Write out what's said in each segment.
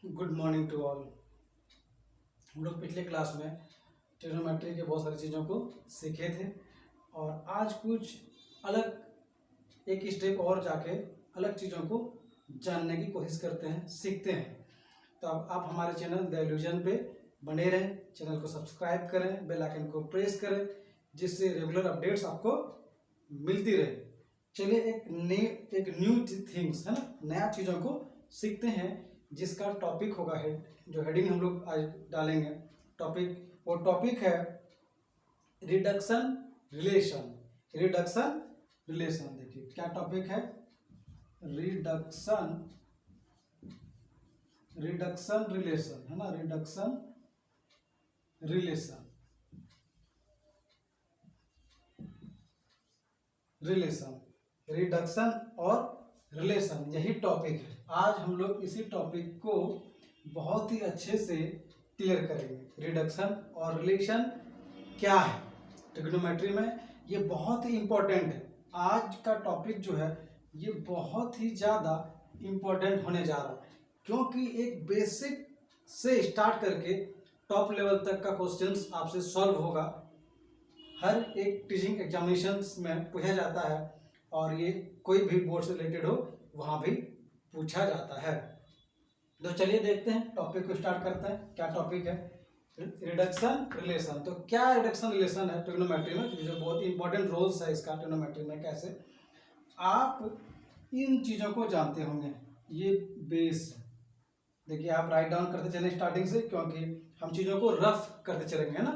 Good morning to all. हम लोग पिछले क्लास में ट्रिग्नोमेट्री के बहुत सारी चीज़ों को सीखे थे और आज कुछ अलग एक स्टेप और जाके अलग चीज़ों को जानने की कोशिश करते हैं, सीखते हैं। तो अब आप हमारे चैनल द इल्यूजन पे बने रहें, चैनल को सब्सक्राइब करें, बेल आइकन को प्रेस करें, जिससे रेगुलर अपडेट्स आपको मिलती रहे। चलिए एक न्यू थिंग्स है ना, नया चीज़ों को सीखते हैं, जिसका टॉपिक होगा जो हेडिंग हम लोग आज डालेंगे वो टॉपिक है रिडक्शन रिलेशन। रिडक्शन रिलेशन, देखिए क्या टॉपिक है, रिडक्शन रिलेशन है ना, रिडक्शन रिलेशन रिडक्शन और रिलेशन, यही टॉपिक है। आज हम लोग इसी टॉपिक को बहुत ही अच्छे से क्लियर करेंगे। रिडक्शन और रिलेशन क्या है ट्रिग्नोमेट्री में, ये बहुत ही इंपॉर्टेंट है। आज का टॉपिक जो है ये बहुत ही ज़्यादा इंपॉर्टेंट होने जा रहा है, क्योंकि एक बेसिक से स्टार्ट करके टॉप लेवल तक का क्वेश्चंस आपसे सॉल्व होगा। हर एक टीचिंग एग्जामिनेशंस में पूछा जाता है और ये कोई भी बोर्ड से रिलेटेड हो वहाँ भी पूछा जाता है। तो चलिए देखते हैं, टॉपिक को स्टार्ट करते हैं। क्या टॉपिक है, रिडक्शन रिलेशन। तो क्या रिडक्शन रिलेशन है ट्रिग्नोमेट्री में, जो बहुत इंपॉर्टेंट रोल्स है इसका ट्रिग्नोमेट्री में। कैसे आप इन चीज़ों को जानते होंगे, ये बेस है। देखिए आप राइट डाउन करते चलें स्टार्टिंग से, क्योंकि हम चीज़ों को रफ करते चलेंगे है ना,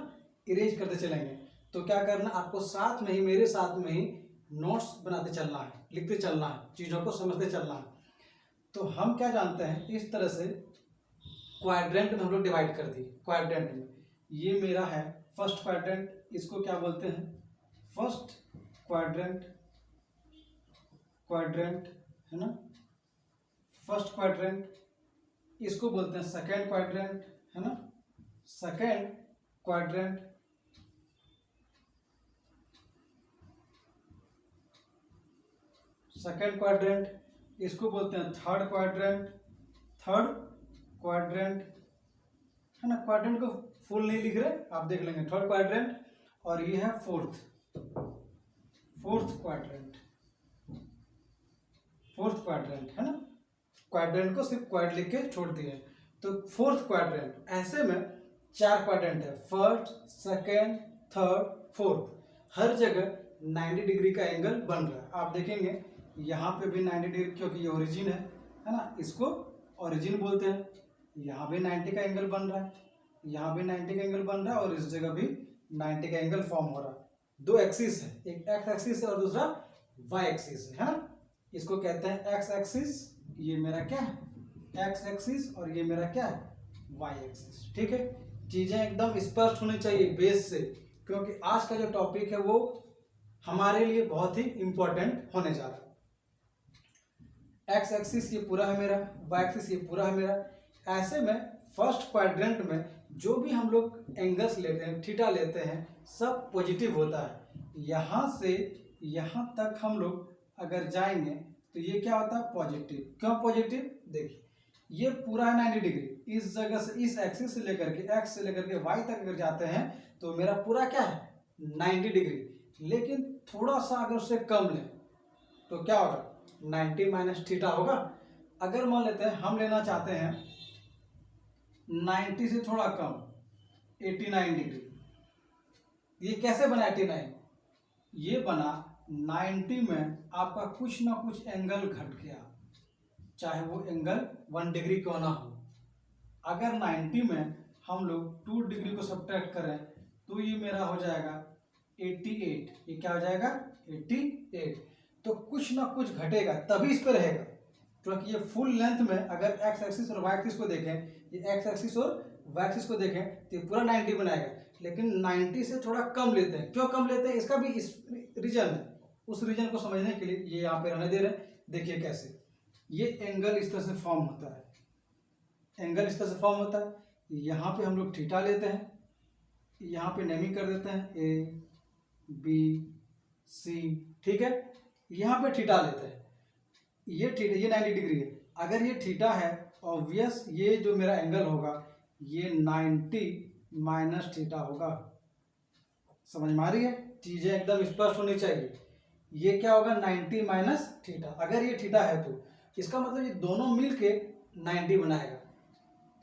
इरेज करते चलेंगे। तो क्या करना, आपको साथ में ही, मेरे साथ में ही नोट्स बनाते चलना है, लिखते चलना है, चीज़ों को समझते चलना है। तो हम क्या जानते हैं, इस तरह से क्वाड्रेंट में हम लोग डिवाइड कर दिए। क्वाड्रेंट में ये मेरा है फर्स्ट क्वाड्रेंट, इसको क्या बोलते हैं, फर्स्ट क्वाड्रेंट, क्वाड्रेंट है ना, फर्स्ट क्वाड्रेंट। इसको बोलते हैं सेकेंड क्वाड्रेंट है ना, सेकेंड क्वाड्रेंट। सेकेंड क्वाड्रेंट इसको बोलते हैं थर्ड क्वाड्रेंट, थर्ड क्वाड्रेंट है ना। क्वाड्रेंट को फुल नहीं लिख रहे, आप देख लेंगे, थर्ड क्वाड्रेंट। और ये है फोर्थ क्वाड्रेंट, फोर्थ क्वाड्रेंट है ना। क्वाड्रेंट को सिर्फ क्वाड लिख के छोड़ दिए। तो फोर्थ क्वाड्रेंट, ऐसे में चार क्वाड्रेंट है, फर्स्ट, सेकेंड, थर्ड, फोर्थ। हर जगह 90 डिग्री का एंगल बन रहा है। आप देखेंगे यहाँ पे भी 90 डिग्री, क्योंकि ये ओरिजिन है ना, इसको ओरिजिन बोलते हैं। यहाँ भी 90 का एंगल बन रहा है, यहाँ भी 90 का एंगल बन रहा है, और इस जगह भी 90 का एंगल फॉर्म हो रहा है। दो एक्सिस है, एक एक्स एक्सिस है और दूसरा वाई एक्सिस है ना। इसको कहते हैं एक्स एक्सिस, ये मेरा क्या है एक्स एक्सिस, और ये मेरा क्या है वाई एक्सिस। ठीक है, चीजें एकदम स्पष्ट होनी चाहिए बेस से, क्योंकि आज का जो टॉपिक है वो हमारे लिए बहुत ही इंपॉर्टेंट होने जा रहा है। एक्स एक्सिस ये पूरा है मेरा, वाई एक्सिस ये पूरा है मेरा। ऐसे में फर्स्ट क्वाड्रेंट में जो भी हम लोग एंगल्स लेते हैं, थीटा लेते हैं, सब पॉजिटिव होता है। यहाँ से यहाँ तक हम लोग अगर जाएंगे तो ये क्या होता है, पॉजिटिव। क्यों पॉजिटिव, देखिए ये पूरा है 90 डिग्री। इस जगह से, इस एक्सिस से लेकर के, एक्स से लेकर के वाई तक अगर जाते हैं तो मेरा पूरा क्या है 90 डिग्री। लेकिन थोड़ा सा अगर उससे कम लें तो क्या होगा, 90 माइनस थीटा होगा। अगर मान लेते हैं हम लेना चाहते हैं 90 से थोड़ा कम, 89 डिग्री। ये कैसे बना 89, ये बना 90 में आपका कुछ ना कुछ एंगल घट गया, चाहे वो एंगल 1 डिग्री क्यों ना हो। अगर 90 में हम लोग 2 डिग्री को सब्ट्रैक्ट करें तो ये मेरा हो जाएगा 88। ये क्या हो जाएगा 88। तो कुछ ना कुछ घटेगा तभी इस पे रहेगा, क्योंकि ये फुल लेंथ में अगर एक्स एक्सिस और वाई एक्सिस को देखें, ये एक्स एक्सिस और वाई एक्सिस को देखें तो ये पूरा 90 बनाएगा। लेकिन 90 से थोड़ा कम लेते हैं। क्यों कम लेते हैं, इसका भी इस रीजन है। उस रीजन को समझने के लिए ये यहाँ पे रहने दे रहे हैं। देखिए कैसे ये एंगल इस तरह से फॉर्म होता है, एंगल इस तरह से फॉर्म होता है। यहाँ पे हम लोग थीटा लेते हैं, यहाँ पे नेमिंग कर देते हैं ए बी सी, ठीक है। यहाँ पे थीटा लेते हैं, ये थीटा, ये 90 डिग्री है। अगर ये थीटा है ऑब्वियस ये जो मेरा एंगल होगा ये 90 माइनस थीटा होगा। समझ में आ रही है? चीजें एकदम स्पष्ट होनी चाहिए। ये क्या होगा 90 माइनस थीटा। अगर ये थीटा है तो इसका मतलब ये दोनों मिलके 90 बनाएगा।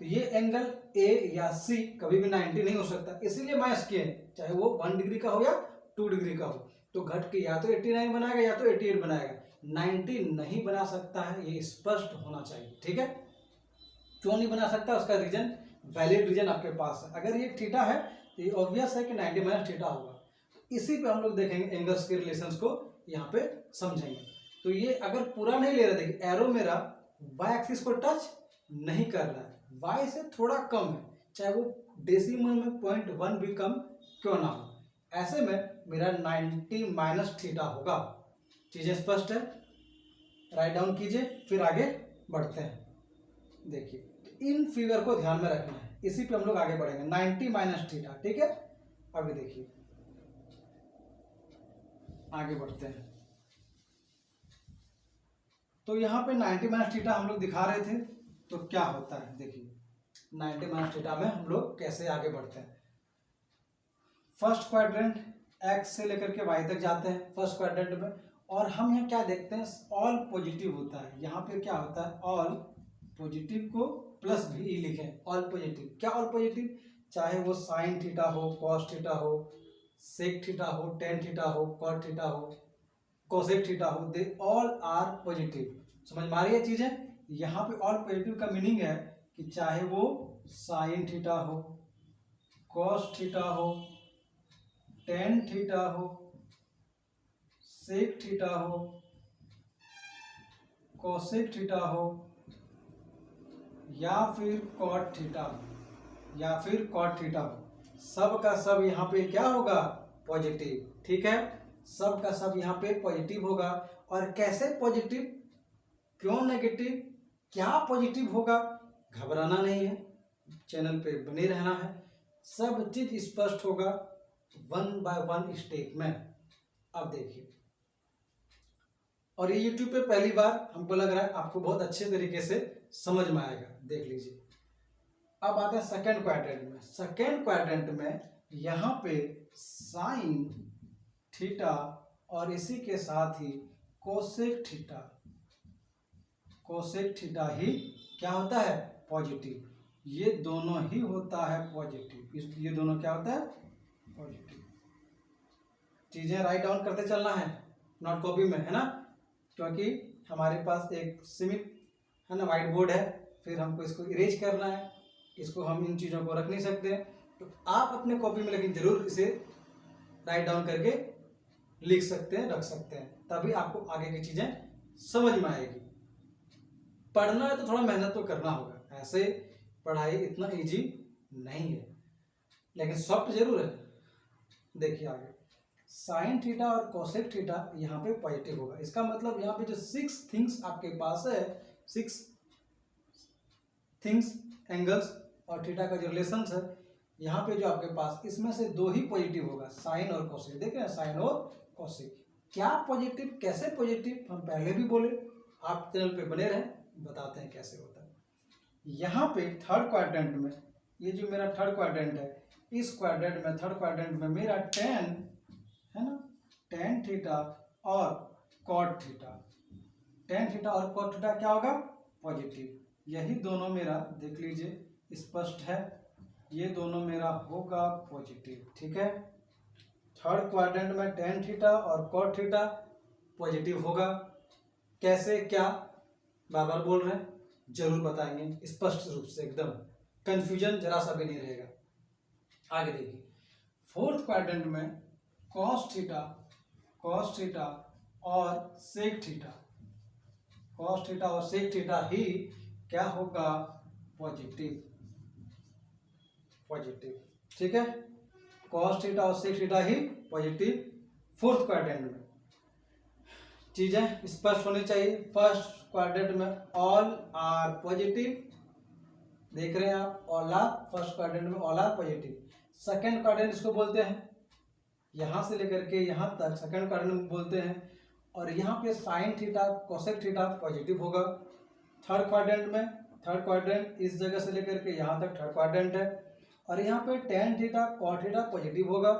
तो ये एंगल ए या सी कभी भी 90 नहीं हो सकता, इसीलिए माइनस किए हैं, चाहे वो 1 डिग्री का हो या 2 डिग्री का हो। तो घट के या तो 89 बनाएगा या तो 88 बनाएगा, 90 नहीं बना सकता है, ये स्पष्ट होना चाहिए। ठीक है, क्यों नहीं बना सकता उसका रीजन, वैलिड रीजन आपके पास है। अगर ये थीटा है तो ये ऑब्वियस है कि 90 माइनस थीटा होगा। इसी पे हम लोग देखेंगे एंगल्स के रिलेशंस को यहाँ पे समझेंगे। तो ये अगर पूरा नहीं ले रहा, देखिए एरो मेरा वाई एक्सिस को टच नहीं कर रहा है, वाई से थोड़ा कम है, चाहे वो डेसिमल में 0.1 भी कम क्यों ना हो, ऐसे में मेरा 90 माइनस थीटा होगा। चीजें स्पष्ट है? राइट डाउन कीजिए, फिर आगे बढ़ते हैं। देखिए इन फिगर को ध्यान में रखना है, इसी पे हम लोग आगे बढ़ेंगे। 90 माइनस थीटा, ठीक है। अभी देखिए आगे बढ़ते हैं। तो यहाँ पे 90 माइनस थीटा हम लोग दिखा रहे थे, तो क्या होता है देखिए 90 माइनस थीटा में हम लोग कैसे आगे बढ़ते हैं। फर्स्ट क्वाड्रेंट एक्स से लेकर के वाई तक जाते हैं फर्स्ट क्वाड्रेंट में, और हम यहाँ क्या देखते हैं, ऑल पॉजिटिव होता है। यहाँ पे क्या होता है, ऑल पॉजिटिव को प्लस भी लिखें, ऑल पॉजिटिव। क्या ऑल पॉजिटिव, चाहे वो साइन थीटा हो, कॉस थीटा हो, सेक थीटा हो, टेन थीटा हो, कॉट थीटा हो, कोसेक थीटा हो, दे ऑल आर पॉजिटिव। समझ में आ रही है चीजें? यहाँ पे ऑल पॉजिटिव का मीनिंग है कि चाहे वो साइन थीटा हो, कॉस थीटा हो, टेन थीटा हो, सेक थीटा हो, कोसेक थीटा हो, या फिर कॉट थीटा हो, या फिर कॉट थीटा हो, सब का सब यहाँ पे क्या होगा, पॉजिटिव। ठीक है, सब का सब यहाँ पे पॉजिटिव होगा। और कैसे पॉजिटिव, क्यों नेगेटिव, क्या पॉजिटिव होगा, घबराना नहीं है, चैनल पे बने रहना है, सब चीज स्पष्ट होगा 1 बाय 1 स्टेप में। अब देखिए, और ये यूट्यूब पे पहली बार हमको लग रहा है आपको बहुत अच्छे तरीके से समझ में आएगा, देख लीजिए। अब आते हैं सेकेंड क्वाड्रेंट में। सेकेंड क्वाड्रेंट में यहाँ पे साइन थीटा और इसी के साथ ही कोसेक थीटा, कोसेक थीटा ही क्या होता है, पॉजिटिव। ये दोनों ही होता है पॉजिटिव, ये दोनों क्या होता है, पॉजिटिव। चीजें राइट डाउन करते चलना है नोट कॉपी में, है ना, क्योंकि हमारे पास एक सीमित है ना व्हाइट बोर्ड है, फिर हमको इसको इरेज करना है, इसको हम इन चीज़ों को रख नहीं सकते। तो आप अपने कॉपी में लेकिन जरूर इसे राइट डाउन करके लिख सकते हैं, रख सकते हैं, तभी आपको आगे की चीज़ें समझ में आएगी। पढ़ना है तो थोड़ा मेहनत तो करना होगा, ऐसे पढ़ाई इतना इजी नहीं है, लेकिन सॉफ्ट जरूर है। देखिए आगे, साइन थीटा और कोसेक थीटा यहाँ पे पॉजिटिव होगा। इसका मतलब यहाँ पे जो 6 थिंग्स आपके पास है, 6 थिंग्स एंगल्स और थीटा का जो रिलेशन है यहाँ पे जो आपके पास, इसमें से 2 ही पॉजिटिव होगा, साइन और कोसेक। देख रहे हैं, साइन और कोसेक। क्या पॉजिटिव, कैसे पॉजिटिव, हम पहले भी बोले, आप चैनल पे बने रहें, बताते हैं कैसे होता है। यहाँ पे थर्ड क्वाड्रेंट में, ये जो मेरा थर्ड क्वाड्रेंट है, इस क्वाड्रेंट में, थर्ड क्वाड्रेंट में मेरा टेन है ना, टेन थीटा और कॉट थीटा, टेन थीटा और कॉट थीटा क्या होगा, पॉजिटिव। यही दोनों मेरा देख लीजिए स्पष्ट है, ये दोनों मेरा होगा पॉजिटिव। ठीक है, थर्ड क्वाड्रेंट में टेन थीटा और कॉट थीटा पॉजिटिव होगा। कैसे, क्या, बार बार बोल रहे हैं, जरूर बताएंगे स्पष्ट रूप से, एकदम कंफ्यूजन जरा सा भी नहीं रहेगा। आगे देखिए, फोर्थ क्वाड्रेंट में कॉस थीटा और सेक थीटा, कॉस थीटा और सेक थीटा ही क्या होगा, पॉजिटिव, पॉजिटिव। ठीक है, कॉस थीटा और सेक थीटा ही पॉजिटिव फोर्थ क्वाड्रेंट में। चीजें स्पष्ट होनी चाहिए। फर्स्ट क्वाड्रेंट में ऑल आर पॉजिटिव, देख रहे हैं आप, ऑल आर, फर्स्ट क्वाड्रेंट में all are positive. Second quadrant इसको बोलते हैं, यहां से लेकर के यहां तक सेकेंड क्वाड्रेंट में बोलते हैं, और यहाँ पे sine theta cosec theta positive होगा। थर्ड क्वाड्रेंट में थर्ड क्वाड्रेंट इस जगह से लेकर के यहाँ तक थर्ड क्वाड्रेंट है, और यहाँ पे tan theta cot theta positive होगा।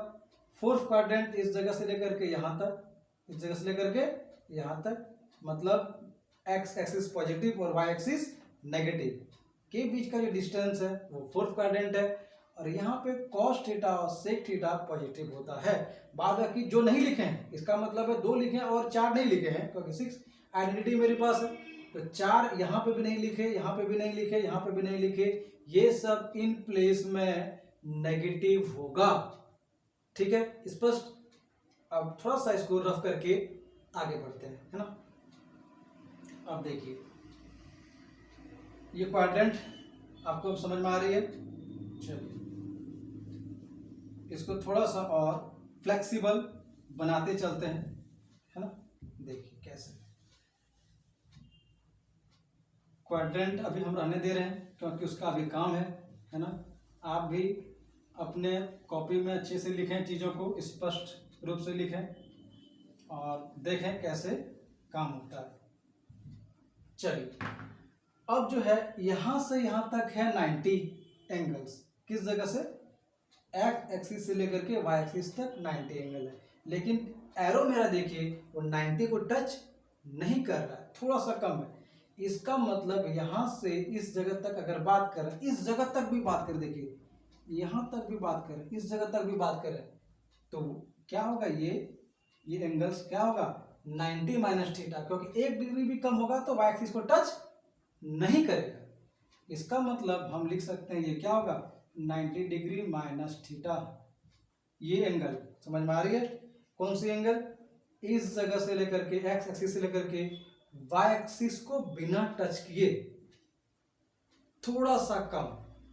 फोर्थ क्वाड्रेंट इस जगह से लेकर के यहाँ तक, इस जगह से लेकर के यहाँ तक, मतलब एक्स एक्सिस पॉजिटिव और वाई एक्सिस नेगेटिव के बीच का जो डिस्टेंस है वो फोर्थ क्वाड्रेंट है। और यहाँ पे कॉस थीटा और सेक थीटा पॉजिटिव होता है। बाद बाकी जो नहीं लिखे हैं, इसका मतलब है 2 लिखे हैं और 4 नहीं लिखे हैं, क्योंकि 6 आइडेंटिटी मेरे पास है, तो 4 यहाँ पे भी नहीं लिखे, यहाँ पे भी नहीं लिखे, यहाँ पे भी नहीं लिखे, ये सब इन प्लेस में नेगेटिव होगा। ठीक है, स्पष्ट। अब थोड़ा सा इसको रफ करके आगे बढ़ते हैं, है ना। अब देखिए ये क्वाड्रेंट आपको समझ में आ रही है। चलिए इसको थोड़ा सा और फ्लेक्सिबल बनाते चलते हैं, है ना। देखिए कैसे क्वाड्रेंट अभी हम रहने दे रहे हैं, क्योंकि उसका अभी काम है ना। आप भी अपने कॉपी में अच्छे से लिखें, चीज़ों को स्पष्ट रूप से लिखें और देखें कैसे काम होता है। चलिए अब जो है यहाँ से यहाँ तक है 90 एंगल्स। किस जगह से? एक्स एक्सिस से लेकर के वाई एक्सिस तक 90 एंगल है, लेकिन एरो मेरा देखिए वो 90 को टच नहीं कर रहा है, थोड़ा सा कम है। इसका मतलब यहाँ से इस जगह तक अगर बात करें, इस जगह तक भी बात करें, देखिए यहाँ तक भी बात करें, इस जगह तक भी बात करें, तो क्या होगा, ये एंगल्स क्या होगा 90 माइनस थीटा, क्योंकि 1 डिग्री भी कम होगा तो वाई एक्सिस को टच नहीं करेगा। इसका मतलब हम लिख सकते हैं ये क्या होगा 90 डिग्री माइनस थीटा। ये एंगल समझ में आ रही है? कौन सी एंगल? इस जगह से लेकर के एक्स एक्सिस से लेकर के वाई एक्सिस को बिना टच किए थोड़ा सा कम,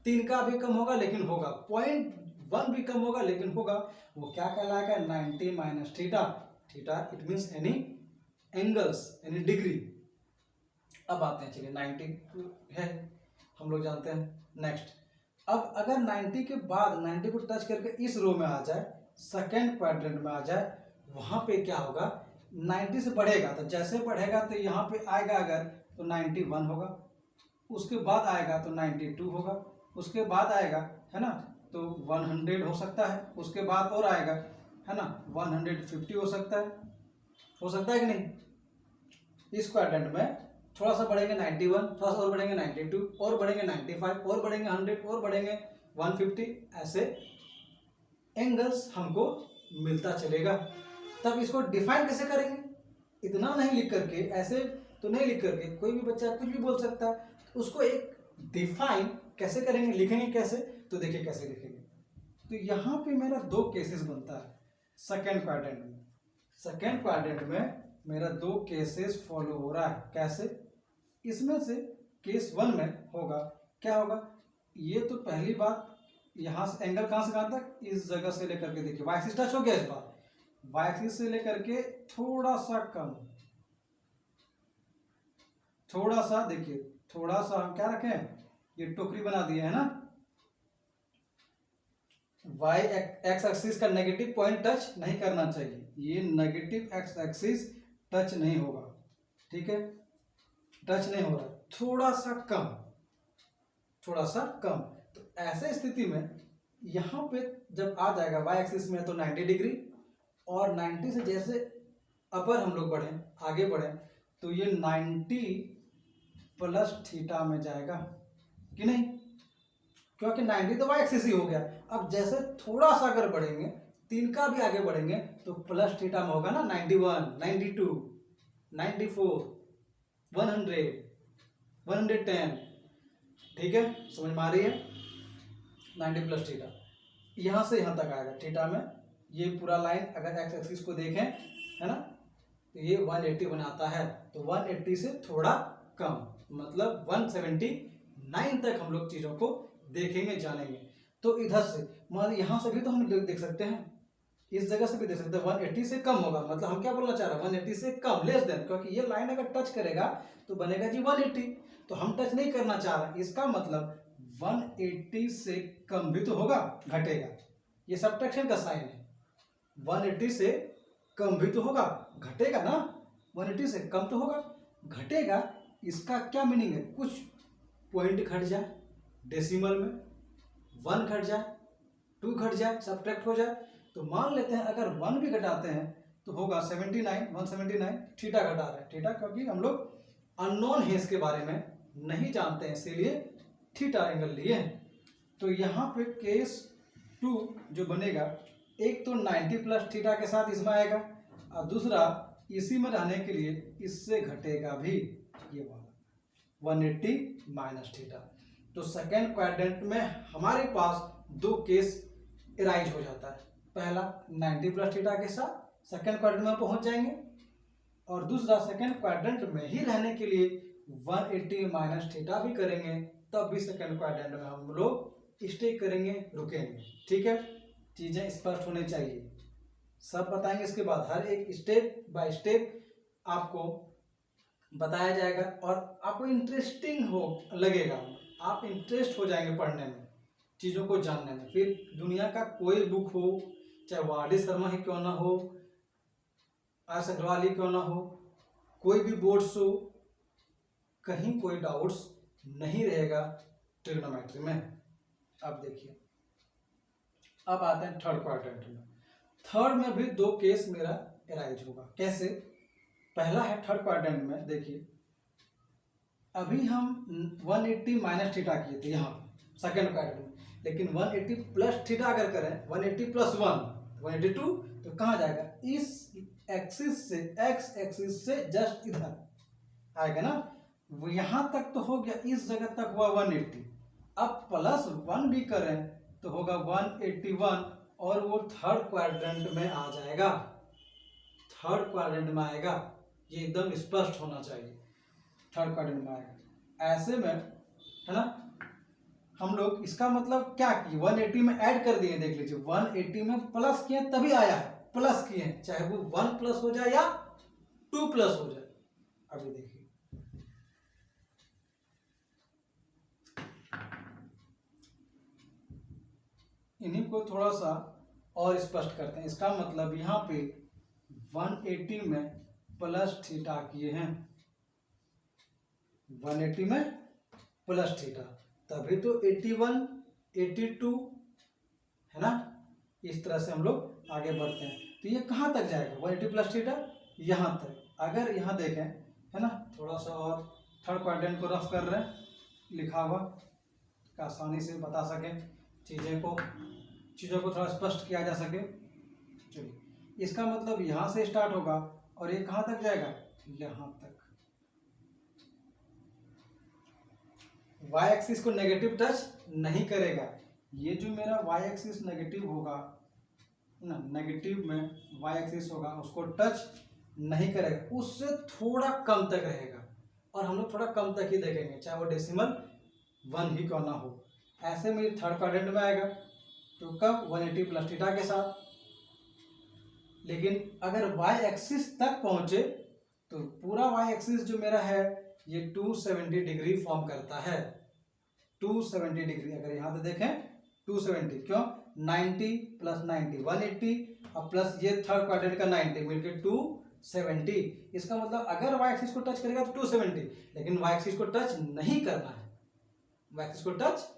3 का भी कम होगा लेकिन होगा, 0.1 भी कम होगा लेकिन होगा, वो क्या कहलाएगा 90 minus theta. Theta it means any angles, any degree. अब आते हैं, चलिए 90 है हम लोग जानते हैं। नेक्स्ट, अब अगर 90 के बाद 90 को टच करके इस रो में आ जाए, सेकेंड क्वाड्रेंट में आ जाए, वहां पे क्या होगा 90 से बढ़ेगा, तो जैसे बढ़ेगा तो यहाँ पे आएगा अगर तो 91 होगा, उसके बाद आएगा तो 92 होगा, उसके बाद आएगा है ना तो 100 हो सकता है, उसके बाद और आएगा है ना 150 हो सकता है कि नहीं। इस क्वाड्रेंट में थोड़ा सा बढ़ेंगे 91, थोड़ा सा और बढ़ेंगे 92, और बढ़ेंगे 95, और बढ़ेंगे 100, और बढ़ेंगे 150, ऐसे एंगल्स हमको मिलता चलेगा। तब इसको डिफाइन कैसे करेंगे? इतना नहीं लिख करके, ऐसे तो नहीं लिख करके, कोई भी बच्चा कुछ भी बोल सकता है, उसको एक डिफाइन कैसे करेंगे, लिखेंगे कैसे, तो देखिए कैसे लिखेंगे। तो यहाँ पे मेरा 2 केसेस बनता है सेकेंड क्वाड्रेंट में। सेकेंड क्वाड्रेंट में मेरा 2 केसेस फॉलो हो रहा है। कैसे? इसमें से केस 1 में होगा क्या होगा, ये तो पहली बात, यहाँ से एंगल कहाँ से कहाँ तक, इस जगह से लेकर के देखिए वाई एक्सिस टच हो गया, इस बार वाई एक्सिस से लेकर के थोड़ा सा कम, थोड़ा सा देखिए, थोड़ा सा हम क्या रखें, ये टोकरी बना दिए है ना, वाई एक्स एक्सिस का नेगेटिव पॉइंट टच नहीं करना चाहिए, ये नेगेटिव एक्स एक्सिस टच नहीं होगा, ठीक है, टच नहीं हो रहा, थोड़ा सा कम, थोड़ा सा कम। तो ऐसे स्थिति में यहाँ पे जब आ जाएगा वाई एक्सिस में तो 90 डिग्री, और 90 से जैसे अपर हम लोग बढ़ें, आगे बढ़ें, तो ये 90 प्लस थीटा में जाएगा कि नहीं, क्योंकि 90 तो वाई एक्सिस ही हो गया। अब जैसे थोड़ा सा अगर बढ़ेंगे, 3 का भी आगे बढ़ेंगे, तो प्लस थीटा में होगा ना 91, 92, 94, 100, 110, ठीक है, समझ में आ रही है। 90 प्लस थीटा यहाँ से यहाँ तक आएगा थीटा में, ये पूरा लाइन अगर एक्स एक्सिस को देखें है ना, तो ये 180 बनाता है, तो 180 से थोड़ा कम, मतलब 179 तक हम लोग चीज़ों को देखेंगे, जानेंगे। तो इधर से मान यहाँ से भी तो हम देख सकते हैं, इस जगह से भी देख सकते हैं, 180 से कम होगा, मतलब हम क्या बोलना चाह रहे हैं 180 से कम, लेस देन, क्योंकि ये लाइन अगर टच करेगा तो बनेगा जी 180, तो हम टच नहीं करना चाह रहे, इसका मतलब 180 से कम भी तो होगा, घटेगा, ये सब्ट्रैक्शन का साइन है, 180 से कम भी तो होगा, घटेगा ना, 180 से कम तो होगा, घटेगा, इसका क्या मीनिंग है, कुछ पॉइंट घट जाए डेसिमल में, 1 घट जाए, 2 घट जाए, सब्ट्रैक्ट हो जाए, तो मान लेते हैं अगर 1 भी घटाते हैं तो होगा 79, 179 थीटा घटा रहे हैं। थीटा क्योंकि हम लोग अननोन है इसके बारे में नहीं जानते हैं, इसीलिए थीटा एंगल लिए हैं। तो यहाँ पे केस 2 जो बनेगा, एक तो 90 प्लस थीटा के साथ इसमें आएगा और दूसरा इसी में रहने के लिए इससे घटेगा भी ये वाला 180 माइनस थीटा। तो सेकेंड क्वाड्रेंट में हमारे पास 2 केस एराइज हो जाता है। पहला 90 प्लस थीटा के साथ सेकेंड क्वाड्रेंट में पहुंच जाएंगे और दूसरा सेकेंड क्वाड्रेंट में ही रहने के लिए 180 माइनस थीटा भी करेंगे, तब भी सेकेंड क्वाड्रेंट में हम लोग स्टे करेंगे, रुकेंगे। ठीक है, चीजें स्पष्ट होनी चाहिए, सब बताएंगे। इसके बाद हर एक स्टेप बाय स्टेप आपको बताया जाएगा और आपको इंटरेस्टिंग हो लगेगा, आप इंटरेस्ट हो जाएंगे पढ़ने में, चीज़ों को जानने में। फिर दुनिया का कोई बुक हो, चाहे वाडी शर्मा ही क्यों ना हो, आर अग्रवाल ही क्यों ना हो, कोई भी बोर्ड्स हो, कहीं कोई डाउट्स नहीं रहेगा ट्रिग्नोमेट्री में। अब देखिए, अब आते हैं थर्ड क्वाड्रेंट में। थर्ड में भी 2 केस मेरा एराइज होगा। कैसे? पहला है थर्ड क्वाड्रेंट में, देखिए अभी हम 180 माइनस थीटा किए थे यहाँ सेकेंड क्वाड्रेंट में, लेकिन 180 प्लस थीटा अगर करें, 180 प्लस 1 182, तो कहाँ जाएगा? इस एक्सिस से, एक्स एक्सिस से जस्ट इधर आएगा ना, वो यहाँ तक तो हो गया, इस जगह तक हुआ 180। अब प्लस 1 भी करें तो होगा 181 और वो थर्ड क्वाड्रेंट में आ जाएगा, थर्ड क्वाड्रेंट में आएगा। ये एकदम स्पष्ट होना चाहिए, थर्ड क्वाड्रेंट में आएगा। ऐसे में है ना, हम लोग इसका मतलब क्या किए, 180 में ऐड कर दिए। देख लीजिए 180 में प्लस किए तभी आया है, प्लस किए हैं, चाहे वो 1 प्लस हो जाए या 2 प्लस हो जाए। अभी देखिए इन्हीं को थोड़ा सा और स्पष्ट करते हैं। इसका मतलब यहाँ पे 180 में प्लस थीटा किए हैं, 180 में प्लस थीटा, तभी तो 81 82 है ना। इस तरह से हम लोग आगे बढ़ते हैं। तो ये कहाँ तक जाएगा? 180 प्लस थीटा यहाँ तक। अगर यहाँ देखें है ना, थोड़ा सा और थर्ड क्वाड्रेंट को रफ कर रहे हैं, लिखा हुआ आसानी से बता सकें, चीज़ों को थोड़ा स्पष्ट किया जा सके। चलिए, इसका मतलब यहाँ से स्टार्ट होगा और ये कहाँ तक जाएगा? यहाँ तक। वाई एक्सिस को नेगेटिव टच नहीं करेगा। ये जो मेरा वाई एक्सिस नेगेटिव होगा ना, नेगेटिव में वाई एक्सिस होगा, उसको टच नहीं करेगा, उससे थोड़ा कम तक रहेगा। और हम लोग थोड़ा कम तक ही देखेंगे, चाहे वो डेसिमल 1 ही क्यों ना हो। ऐसे में थर्ड क्वाड्रेंट में आएगा, तो कब? 180 प्लस थीटा के साथ। लेकिन अगर वाई एक्सिस तक पहुंचे तो पूरा वाई एक्सिस जो मेरा है ये 270 डिग्री फॉर्म करता है, 270 डिग्री। अगर यहाँ से देखें 270, क्यों? 90 प्लस 90 180 और प्लस ये थर्ड क्वाड्रेंट का 90 मिलकर 270। इसका मतलब अगर वाई एक्सिस को टच करेगा तो 270, लेकिन वाई एक्सिस को टच नहीं करना है, वाई एक्सिस को टच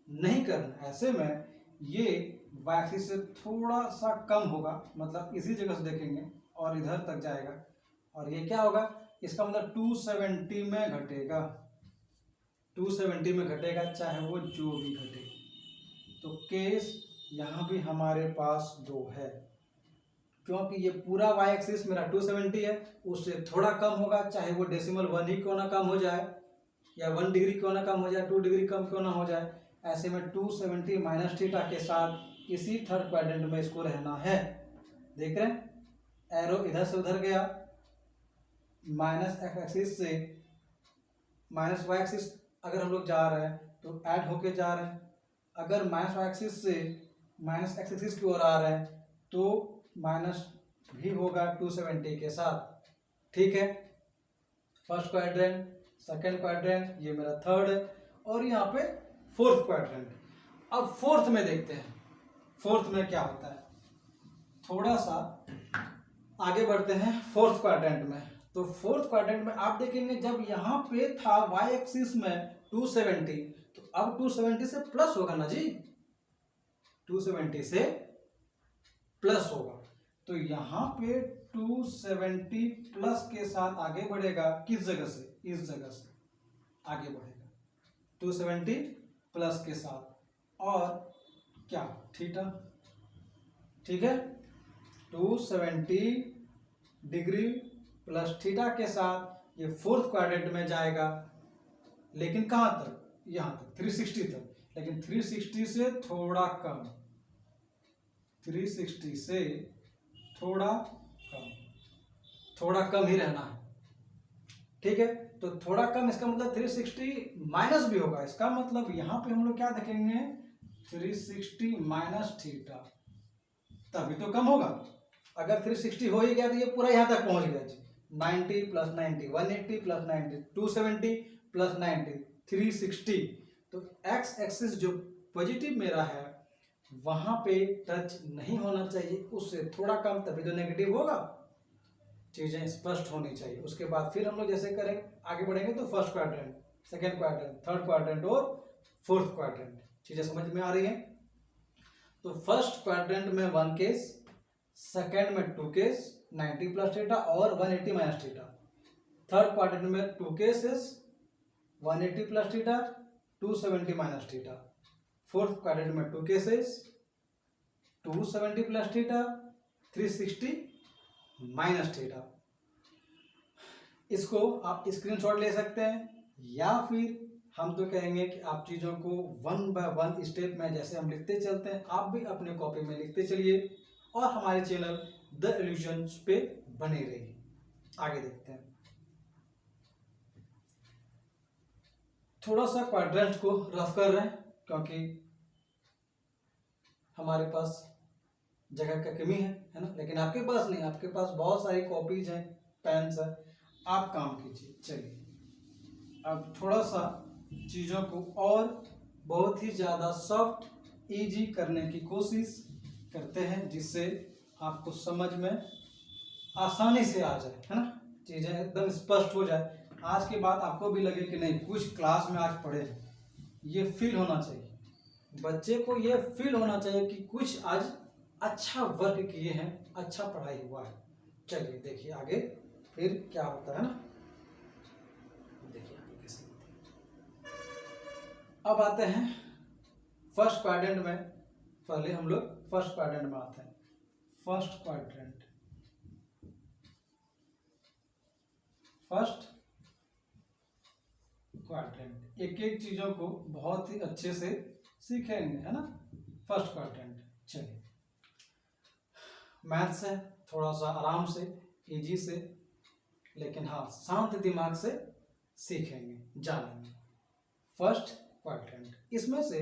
नहीं करना। ऐसे में ये वाई एक्सिस से थोड़ा सा कम होगा, मतलब इसी जगह से देखेंगे और इधर तक जाएगा, और ये क्या होगा? इसका मतलब 270 में घटेगा, 270 में घटेगा, चाहे वो जो भी घटे। तो केस यहाँ भी हमारे पास 2 है, क्योंकि ये पूरा वाई एक्सिस मेरा 270 है, उससे थोड़ा कम होगा, चाहे वो डेसिमल 1 ही क्यों ना कम हो जाए, या 1 डिग्री क्यों ना कम हो जाए, 2 डिग्री कम क्यों ना हो जाए। ऐसे में 270 माइनस थीटा के साथ इसी थर्ड क्वाड्रेंट में इसको रहना है। देख रहे हैं, एरो इधर से उधर गया, माइनस एक्स एक्सिस से माइनस वाई एक्सिस अगर हम लोग जा रहे हैं तो ऐड होके जा रहे हैं, अगर माइनस वाई एक्सिस से माइनस एक्स एक्सिस की ओर आ रहे हैं तो माइनस भी होगा 270 के साथ। ठीक है, फर्स्ट क्वाड्रेंट, सेकेंड क्वाड्रेंट, ये मेरा थर्ड है, और यहाँ पे फोर्थ क्वाड्रेंट। अब फोर्थ में देखते हैं, फोर्थ में क्या होता है। थोड़ा सा आगे बढ़ते हैं फोर्थ क्वाड्रेंट में। तो फोर्थ क्वाड्रेंट में आप देखेंगे जब यहाँ पे था y एक्सिस में 270, तो अब 270 से प्लस होगा ना जी, 270 से प्लस होगा। तो यहाँ पे 270 प्लस के साथ आगे बढ़ेगा, किस जगह से, इस जगह से आगे बढ़ेगा 270 प्लस के साथ, और क्या, थीटा, ठीक है, 270 डिग्री प्लस थीटा के साथ ये फोर्थ क्वाड्रेंट में जाएगा, लेकिन कहाँ तक, यहाँ तक 360 तक, लेकिन 360 से थोड़ा कम, 360 से थोड़ा कम, थोड़ा कम ही रहना है, ठीक है। तो थोड़ा कम इसका मतलब 360 माइनस भी होगा, इसका मतलब यहाँ पे हम लोग क्या देखेंगे, 360 माइनस थीटा, तभी तो कम होगा। अगर 360 हो ही गया तो ये पूरा यहाँ तक पहुंच गया जी, 90 प्लस 90, 180 प्लस 90, 270 प्लस 90, 360। तो एक्स एक्सिस जो पॉजिटिव मेरा है वहां पे टच नहीं होना चाहिए, उससे थोड़ा कम, तभी तो नेगेटिव होगा। चीजें स्पष्ट होनी चाहिए। उसके बाद फिर हम लोग जैसे करें, आगे बढ़ेंगे तो first quadrant, second quadrant, third quadrant और फोर्थ क्वाड्रेंट, चीजें समझ में आ रही हैं। तो फर्स्ट क्वाड्रेंट में 1 केस, सेकेंड में 2 केस 90 प्लस थीटा और 180 माइनस थीटा, थर्ड क्वाड्रेंट में 2 cases 180 plus theta 270 minus theta, fourth quadrant में 2 cases 270 plus theta 360 minus theta. इसको आप स्क्रीनशॉट ले सकते हैं, या फिर हम तो कहेंगे कि आप चीज़ों को 1 बाय 1 स्टेप में जैसे हम लिखते चलते हैं, आप भी अपने कॉपी में लिखते चलिए और हमारे चैनल द इल्यूजन्स पे बने रहिए। आगे देखते हैं, थोड़ा सा क्वाड्रेंट को रफ कर रहे हैं क्योंकि हमारे पास जगह का कमी है ना, लेकिन आपके पास नहीं, आपके पास बहुत सारी कॉपीज हैं, पेन्स है, आप काम कीजिए। चलिए अब थोड़ा सा चीज़ों को और बहुत ही ज़्यादा सॉफ्ट इजी करने की कोशिश करते हैं, जिससे आपको समझ में आसानी से आ जाए, है ना, चीज़ें एकदम स्पष्ट हो जाए। आज के बाद आपको भी लगे कि नहीं, कुछ क्लास में आज पढ़े, ये फील होना चाहिए, बच्चे को ये फील होना चाहिए कि कुछ आज अच्छा वर्क किए हैं, अच्छा पढ़ाई हुआ है। चलिए देखिए आगे फिर क्या होता है ना, देखिए आगे कैसे होता है। अब आते हैं फर्स्ट क्वाड्रेंट में, पहले हम लोग फर्स्ट क्वाड्रेंट में आते हैं। फर्स्ट क्वाड्रेंट, फर्स्ट क्वाड्रेंट, एक एक चीजों को बहुत ही अच्छे से सीखेंगे, है ना। फर्स्ट क्वाड्रेंट, चलिए मैथ्स है, थोड़ा सा आराम से, इजी से, लेकिन हाँ शांत दिमाग से सीखेंगे, जानेंगे। फर्स्ट क्वाड्रेंट, इसमें से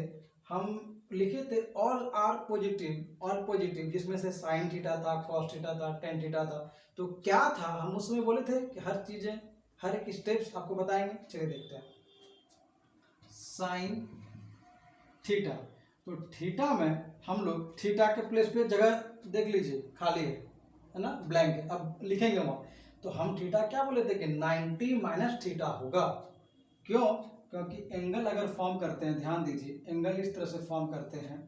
हम लिखे थे all are positive, all positive, जिसमें से साइन थीटा था, कॉस थीटा था, टेन थीटा था। तो क्या था, हम उसमें बोले थे कि हर चीजें, हर एक स्टेप्स आपको बताएंगे। चलिए देखते हैं। साइन थीटा, तो थीटा में हम लोग थीटा के प्लेस पे जगह देख लीजिए खाली है ना, ब्लैंक है, अब लिखेंगे वहां। तो हम थीटा क्या बोले थे कि 90 माइनस थीटा होगा। क्यों, क्योंकि एंगल अगर फॉर्म करते हैं, ध्यान दीजिए, एंगल इस तरह से फॉर्म करते हैं,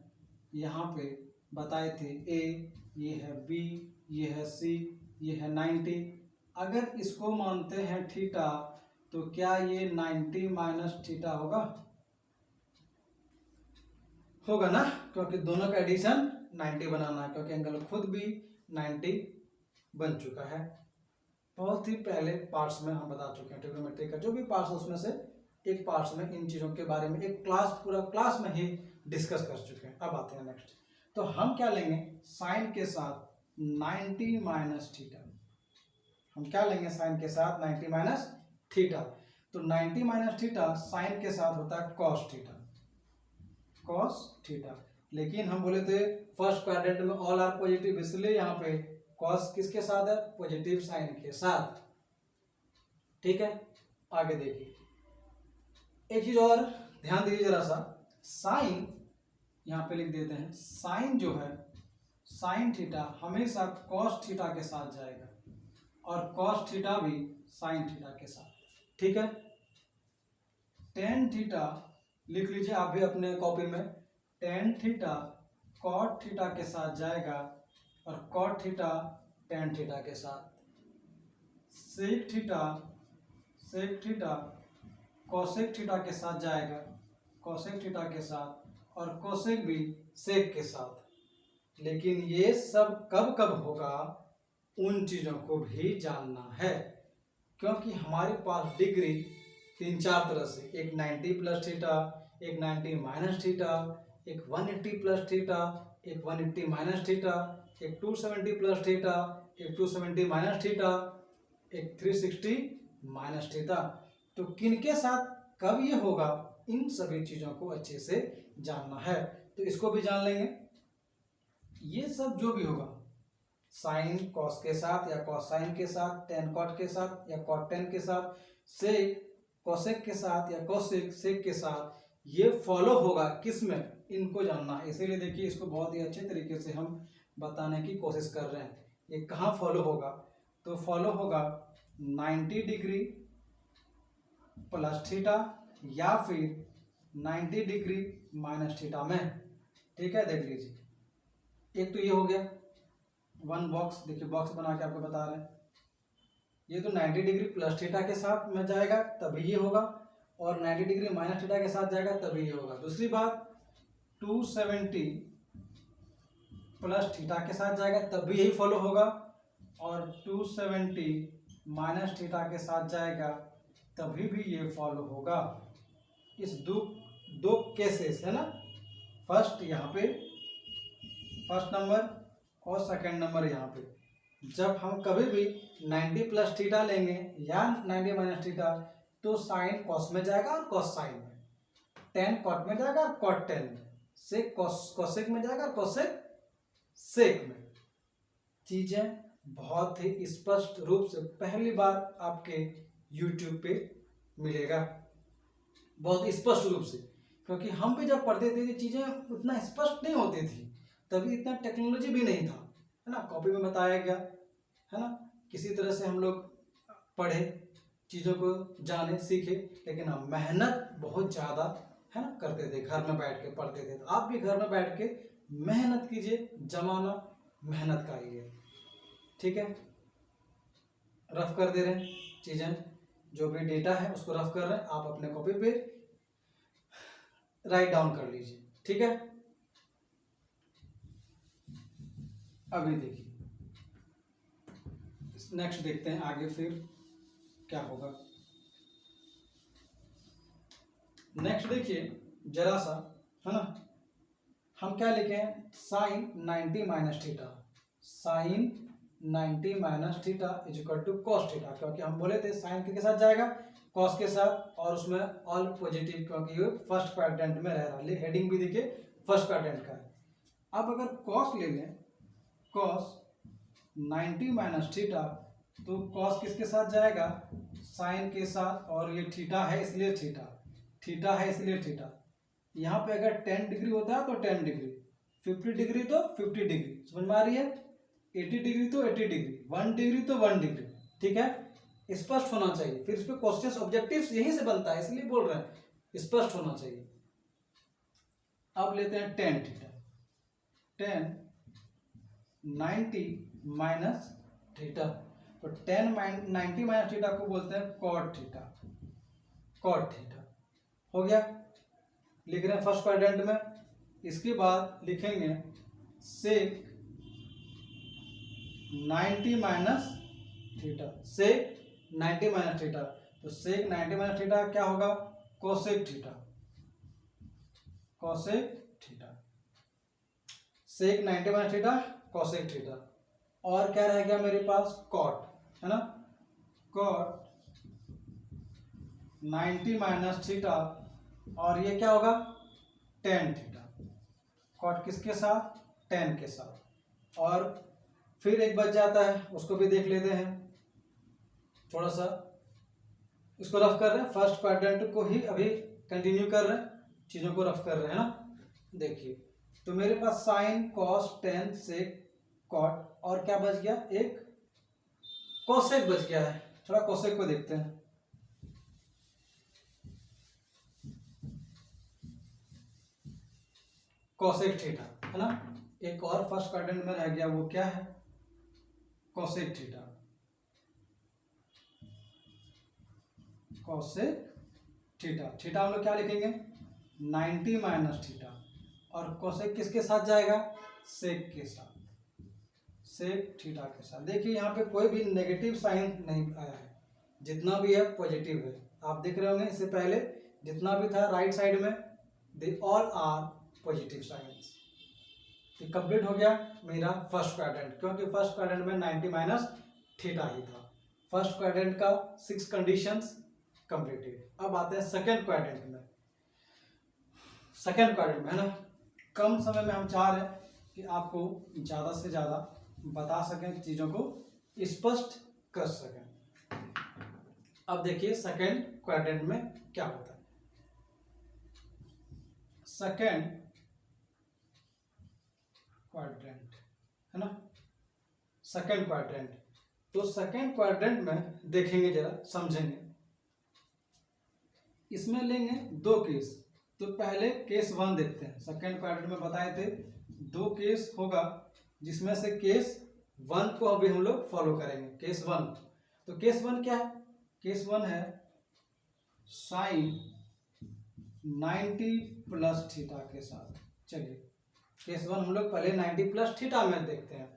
यहाँ पे बताए थे ए, ये है बी, ये है सी, ये है 90। अगर इसको मानते हैं थीटा, तो क्या ये 90 माइनस थीटा होगा, होगा ना, क्योंकि दोनों का एडिशन 90 बनाना है, क्योंकि एंगल खुद भी 90 बन चुका है। बहुत ही पहले पार्ट्स में हम बता चुके हैं, ट्रिग्नोमेट्री का जो भी पार्ट्स उसमें से एक पार्ट्स में इन चीज़ों के बारे में एक क्लास, पूरा क्लास में ही डिस्कस कर चुके हैं। अब आते हैं नेक्स्ट। तो हम क्या लेंगे, साइन के साथ 90 माइनस थीटा, हम क्या लेंगे साइन के साथ 90 माइनस थीटा। तो 90 माइनस थीटा साइन के साथ होता है कॉस थीटा, कॉस थीटा। लेकिन हम बोले थे फर्स्ट क्वाड्रेंट में ऑल आर पॉजिटिव, इसलिए यहाँ पे कॉस किसके साथ है, पॉजिटिव साइन के साथ, ठीक है। आगे देखिए, एक चीज और ध्यान दीजिए जरा सा, साइन यहाँ पे लिख देते हैं, साइन जो है, साइन थीटा हमेशा कॉस थीटा के साथ जाएगा, और कॉस थीटा भी साइन थीटा के साथ। ठीक है, टेन थीटा लिख लीजिए आप भी अपने कॉपी में। टेन थीटा कॉट थीटा के साथ जाएगा और कॉट थीटा टेन थीटा के साथ। सेक थीटा कोसेक थीटा के साथ जाएगा, कोसेक थीटा के साथ, और कोसेक भी सेक के साथ। लेकिन ये सब कब कब होगा उन चीज़ों को भी जानना है, क्योंकि हमारे पास डिग्री तीन चार तरह से, एक 90 प्लस थीटा, एक 90 माइनस थीटा, एक 180 प्लस थीटा, एक 180 माइनस थीटा, एक 270 प्लस थीटा, एक 270 माइनस थीटा, एक 360 माइनस थीटा। तो किनके साथ कब ये होगा, इन सभी चीज़ों को अच्छे से जानना है। तो इसको भी जान लेंगे। ये सब जो भी होगा, साइन कॉस के साथ या कॉस साइन के साथ, टेन कॉट के साथ या कॉट टेन के साथ, सेक कोसेक के साथ या कोसेक सेक के साथ, ये फॉलो होगा किस में, इनको जानना है। इसीलिए देखिए इसको बहुत ही अच्छे तरीके से हम बताने की कोशिश कर रहे हैं। ये कहाँ फॉलो होगा, तो फॉलो होगा 90 डिग्री प्लस थीटा या फिर 90 डिग्री माइनस थीटा में। ठीक है, देख लीजिए। एक तो ये हो गया वन बॉक्स, देखिए बॉक्स बना के आपको बता रहे हैं। ये तो 90 डिग्री प्लस थीटा के साथ में जाएगा तभी ये होगा, और 90 डिग्री माइनस थीटा के साथ जाएगा तभी ये होगा। दूसरी बात, 270 प्लस थीटा के साथ जाएगा तब भी यही फॉलो होगा, और 270 माइनस थीटा के साथ जाएगा तभी भी ये फॉलो होगा। इस दो केसेस है ना, फर्स्ट यहाँ पे फर्स्ट नंबर और सेकंड नंबर यहाँ पे। जब हम कभी भी 90 प्लस थीटा लेंगे या 90 माइनस थीटा, तो साइन कॉस में जाएगा और कॉस साइन में, टेन कॉट में जाएगा और कॉट टेन में, सेक कोसेक में जाएगा और कोसेक सेक में। चीजें बहुत ही स्पष्ट रूप से पहली बार आपके YouTube पे मिलेगा, बहुत स्पष्ट रूप से। क्योंकि हम भी जब पढ़ते थे ये चीजें उतना स्पष्ट नहीं होती थी, तभी इतना टेक्नोलॉजी भी नहीं था, है ना। कॉपी में बताया गया, है ना, किसी तरह से हम लोग पढ़े, चीज़ों को जाने सीखे, लेकिन हम मेहनत बहुत ज़्यादा, है ना, करते थे, घर में बैठ के पढ़ते थे। तो आप भी घर में बैठ के मेहनत कीजिए, जमाना मेहनत का ही है। ठीक है, रफ कर दे रहे हैं चीज़ें, जो भी डेटा है उसको रफ कर रहे हैं, आप अपने कॉपी पे राइट डाउन कर लीजिए। ठीक है, अभी देखिए नेक्स्ट देखते हैं आगे फिर क्या होगा। नेक्स्ट देखिए जरा सा, है ना, हम क्या लिखे हैं, sine 90 minus theta, sine 90 minus theta is equal to cos theta. क्योंकि हम बोले थे साइन किसके साथ जाएगा, कॉस के साथ, और उसमें ऑल पॉजिटिव, क्योंकि ये फर्स्ट क्वाड्रेंट में रह रहा है। हेडिंग भी देखिए फर्स्ट क्वाड्रेंट का है। अब अगर कॉस ले लें, कॉस 90 माइनस थीटा, तो कॉस किसके साथ जाएगा, साइन के साथ, और ये थीटा है इसलिए थीटा, थीटा है इसलिए थीटा। यहाँ पे अगर 10 डिग्री होता है तो 10 डिग्री, 50 डिग्री तो 50 डिग्री, समझ में आ रही है, 80 डिग्री तो 80 डिग्री, 1 डिग्री तो 1 डिग्री। ठीक है, स्पष्ट होना चाहिए, फिर इस पे क्वेश्चंस ऑब्जेक्टिव्स यहीं से बनता है, इसलिए बोल रहे हैं स्पष्ट होना चाहिए। अब लेते हैं tan theta, ten 90 minus theta, तो 90 माइनस थीटा को बोलते हैं कॉट थीटा, कॉट थीटा हो गया, लिख रहे हैं फर्स्ट क्वाड्रेंट में। इसके बाद लिखेंगे सेक 90 माइनस थीटा, सेक 90 माइनस थीटा, तो सेक 90 माइनस थीटा क्या होगा, कोसेक थीटा, कोसेक थीटा, सेक 90 माइनस थीटा कोसेक थीटा। और क्या रह गया मेरे पास, कॉट, है ना, कॉट 90 माइनस थीटा, और ये क्या होगा, टेन थीटा, कॉट किसके साथ, टेन के साथ। और फिर एक बच जाता है, उसको भी देख लेते हैं, थोड़ा सा इसको रफ कर रहे हैं, फर्स्ट क्वाड्रेंट को ही अभी कंटिन्यू कर रहे हैं, चीज़ों को रफ कर रहे हैं ना। देखिए तो मेरे पास sine cos tan sec cot, और क्या बच गया, एक कोसेक बच गया है, थोड़ा कोसेक को देखते हैं। कोसेक थीटा है ना, एक और फर्स्ट क्वाड्रेंट में रह गया, वो क्या है, cosec theta. Cosec theta, theta हम लोग क्या लिखेंगे 90 माइनस थीटा, और कोसेक किसके साथ जाएगा, सेक के साथ, सेक थीटा के साथ। देखिए यहाँ पे कोई भी नेगेटिव साइन नहीं आया है, जितना भी है पॉजिटिव है। आप देख रहे होंगे इससे पहले जितना भी था राइट साइड में, they all are positive sines. ये कंप्लीट हो गया मेरा फर्स्ट क्वाड्रेंट, क्योंकि फर्स्ट क्वाड्रेंट में 90 माइनस थीटा ही था। फर्स्ट क्वाड्रेंट का 6 कंडीशंस कंप्लीटेड। अब आते हैं सेकंड क्वाड्रेंट में। सेकंड क्वाड्रेंट में है ना, कम समय में हम चाह रहे हैं कि आपको ज़्यादा से ज़्यादा बता सकें, चीज़ों को स्पष्ट कर सकें। अब देखिए सेकंड क्वाड्रेंट में क्या होता है। सेकंड क्वाड्रेंट है ना, सेकंड क्वाड्रेंट, तो सेकंड क्वाड्रेंट में देखेंगे, जरा समझेंगे। इसमें लेंगे 2 केस, तो पहले केस 1 देखते हैं। सेकंड क्वाड्रेंट में बताए थे 2 केस होगा, जिसमें से केस 1 को अभी हम लोग फॉलो करेंगे। केस 1, तो केस 1 क्या है, केस 1 है साइन 90 प्लस थीटा के साथ। चलिए केस 1 हम लोग पहले 90 प्लस थीटा में देखते हैं।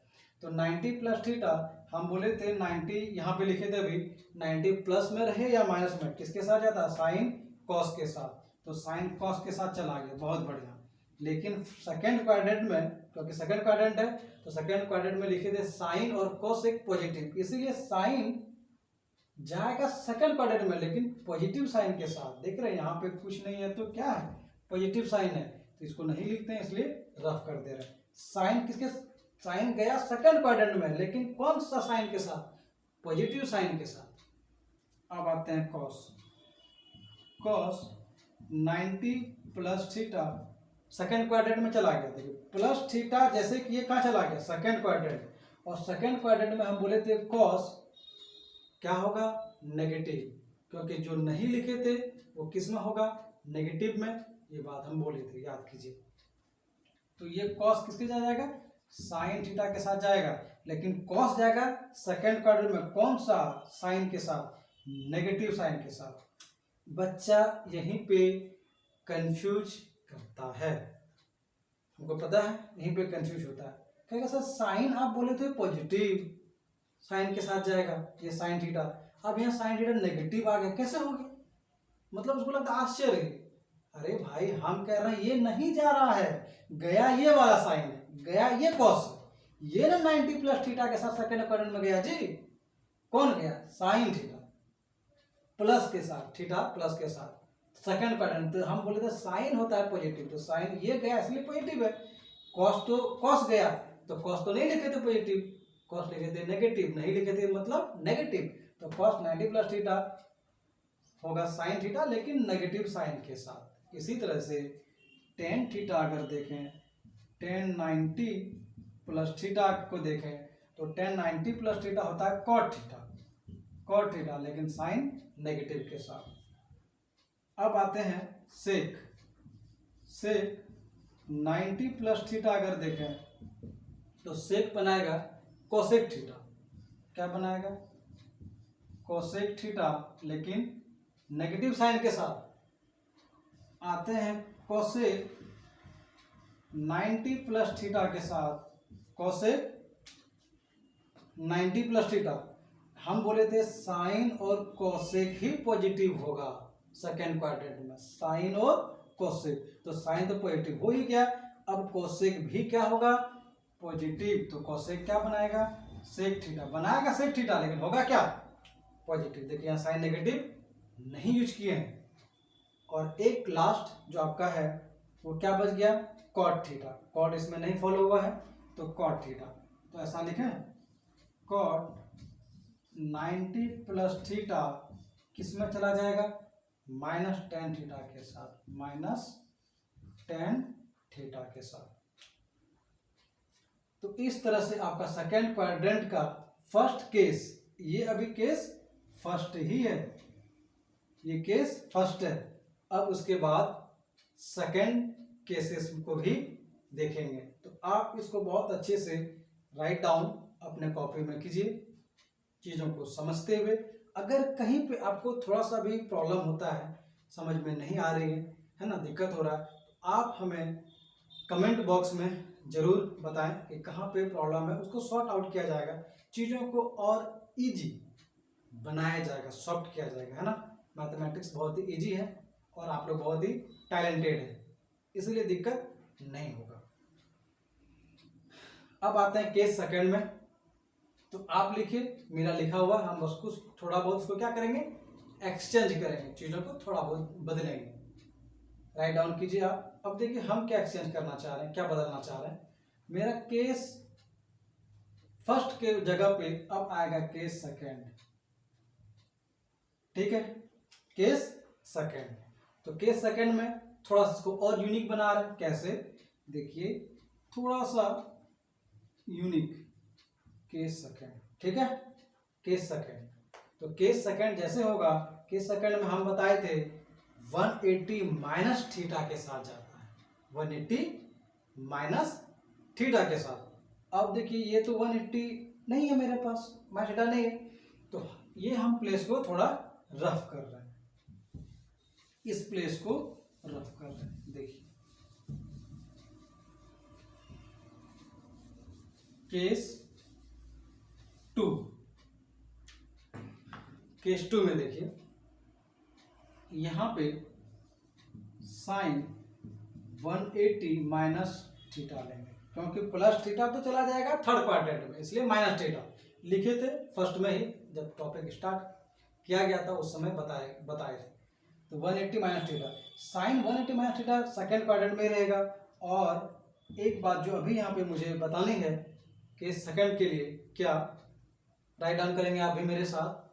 तो 90 प्लस थीटा हम बोले थे 90, यहाँ पे लिखे थे अभी 90 प्लस में रहे या माइनस में, किसके साथ जाता है, साइन कॉस के साथ। तो साइन कॉस के साथ चला गया, बहुत बढ़िया। लेकिन सेकंड क्वाड्रेंट में, क्योंकि सेकंड क्वाड्रेंट है, तो सेकंड क्वाड्रेंट में लिखे थे साइन और कॉस एक पॉजिटिव, इसीलिए साइन जाएगा सेकंड क्वाड्रेंट में, लेकिन पॉजिटिव साइन के साथ। देख रहे हैं यहाँ पे कुछ नहीं है, तो क्या है, पॉजिटिव साइन है, तो इसको नहीं लिखते हैं, इसलिए रफ कर दे रहे हैं। साइन किसके, साइन गया सेकंड क्वाड्रेंट में, लेकिन कौन सा साइन के साथ, पॉजिटिव साइन के साथ। अब आते हैं cos, cos 90 plus theta second quadrant में चला गया। देखिए प्लस थीटा, जैसे कि ये कहाँ चला गया, सेकंड क्वाड्रेंट, और सेकंड क्वाड्रेंट में हम बोले थे कॉस क्या होगा, नेगेटिव, क्योंकि जो नहीं लिखे थे वो किस में होगा, नेगेटिव में। ये बात हम बोले थे, याद कीजिए। तो ये कॉस किसके साथ जाएगा, साइन थीटा के साथ जाएगा, लेकिन कॉस जाएगा सेकंड क्वाड्रेंट में कौन सा साइन के साथ, नेगेटिव साइन के साथ। बच्चा यहीं पे कंफ्यूज करता है, हमको पता है यहीं पे कंफ्यूज होता है, कहेगा सर साइन आप बोले थे पॉजिटिव साइन के साथ जाएगा, ये साइन थीटा, अब यहाँ साइन थीटा नेगेटिव आ गया, कैसे हो गया, मतलब उसको लगता आश्चर्य। अरे भाई हम कह रहे हैं ये नहीं जा रहा है, गया ये वाला साइन है, गया ये कॉस, ये ना 90 प्लस थीटा के साथ सेकंड क्वाड्रेंट में गया जी, कौन गया, साइन थीटा प्लस के साथ, थीटा प्लस के साथ सेकंड क्वाड्रेंट। तो हम बोले थे साइन होता है पॉजिटिव, तो साइन ये गया इसलिए पॉजिटिव है। कॉस तो कॉस गया, तो कॉस तो नहीं लिखे थे पॉजिटिव, कॉस लिखे थे नेगेटिव, नहीं लिखे थे मतलब नेगेटिव, तो कॉस 90 प्लस थीटा होगा साइन थीटा, लेकिन नेगेटिव साइन के साथ। इसी तरह से टेन थीटा अगर देखें, टेन 90 प्लस थीटा को देखें, तो टेन 90 प्लस थीटा होता है कॉट थीटा, कॉट थीटा, लेकिन साइन नेगेटिव के साथ। अब आते हैं सेक, सेक 90 प्लस थीटा अगर देखें, तो सेक बनाएगा कोसेक थीटा, क्या बनाएगा, कोसेक थीटा, लेकिन नेगेटिव साइन के साथ। आते हैं कोसेक 90 प्लस थीटा के साथ, कोसेक 90 प्लस थीटा, हम बोले थे साइन और कोसेक ही पॉजिटिव होगा सेकेंड क्वाड्रेंट में, साइन और कोसेक, तो साइन तो पॉजिटिव हो ही गया, अब कोसेक भी क्या होगा, पॉजिटिव, तो कोसेक क्या बनाएगा, सेक थीटा बनाएगा, सेक थीटा, लेकिन होगा क्या, पॉजिटिव। देखिए यहाँ साइन नेगेटिव नहीं यूज किए हैं। और एक लास्ट जो आपका है वो क्या बच गया, कॉट थीटा, कॉट इसमें नहीं फॉलो हुआ है, तो कॉट थीटा, तो ऐसा लिखें, कॉट 90 प्लस थीटा किस में चला जाएगा, माइनस टेन थीटा के साथ, माइनस टेन थीटा के साथ। तो इस तरह से आपका सेकेंड क्वाड्रेंट का फर्स्ट केस, ये अभी केस फर्स्ट ही है, ये केस फर्स्ट है। अब उसके बाद सेकंड केसेस को भी देखेंगे। तो आप इसको बहुत अच्छे से राइट डाउन अपने कॉपी में कीजिए, चीज़ों को समझते हुए। अगर कहीं पे आपको थोड़ा सा भी प्रॉब्लम होता है, समझ में नहीं आ रही है ना, दिक्कत हो रहा है, तो आप हमें कमेंट बॉक्स में ज़रूर बताएं कि कहाँ पे प्रॉब्लम है, उसको सॉर्ट आउट किया जाएगा, चीज़ों को और इजी बनाया जाएगा, सॉफ्ट किया जाएगा, है ना। मैथमेटिक्स बहुत ही इजी है और आप लोग बहुत ही टैलेंटेड है, इसलिए दिक्कत नहीं होगा। अब आते हैं केस सेकंड में। तो आप लिखिए, मेरा लिखा हुआ, हम उसको थोड़ा बहुत उसको क्या करेंगे, एक्सचेंज करेंगे, चीज़ों को थोड़ा बहुत बदलेंगे। राइट डाउन कीजिए आप। अब देखिए हम क्या एक्सचेंज करना चाह रहे हैं, क्या बदलना चाह रहे हैं। मेरा केस फर्स्ट के जगह पे अब आएगा केस सेकंड, ठीक है, केस सेकंड। तो केस सेकंड में थोड़ा सा इसको और यूनिक बना रहे हैं। कैसे, देखिए थोड़ा सा यूनिक, केस सेकंड, ठीक है, केस सेकंड। तो केस सेकंड जैसे होगा, केस सेकंड में हम बताए थे 180 माइनस थीटा के साथ जाता है, 180 माइनस थीटा के साथ। अब देखिए ये तो 180 नहीं है मेरे पास, माइनस थीटा नहीं है, तो ये हम प्लेस को थोड़ा रफ कर रहे हैं, इस प्लेस को रफ कर रहे हैं। देखिए केस टू, केस टू में देखिए यहां पे साइन 180 माइनस थीटा लेंगे, क्योंकि प्लस थीटा तो चला जाएगा थर्ड क्वाड्रेंट में, इसलिए माइनस थीटा लिखे थे फर्स्ट में ही, जब टॉपिक स्टार्ट किया गया था उस समय बताए थे। तो 180 minus theta, sine 180 minus theta second quadrant में रहेगा। और एक बात जो अभी यहाँ पे मुझे बतानी है कि सेकंड के लिए क्या, राइट डाउन करेंगे आप भी मेरे साथ,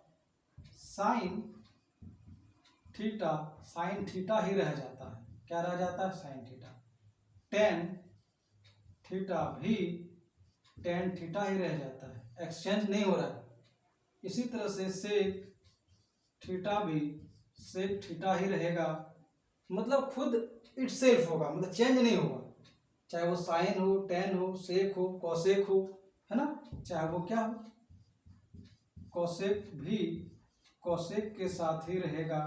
साइन थीटा ही रह जाता है। क्या रह जाता है, साइन थीटा। टेन थीटा भी टेन थीटा ही रह जाता है, एक्सचेंज नहीं हो रहा है। इसी तरह से सेक थीटा भी सेक थीटा ही रहेगा, मतलब खुद इटसेल्फ होगा, मतलब चेंज नहीं होगा, चाहे वो साइन हो, टेन हो, सेक हो, कॉसेक हो, है ना, चाहे वो क्या हो, कॉसेक भी कॉसेक के साथ ही रहेगा,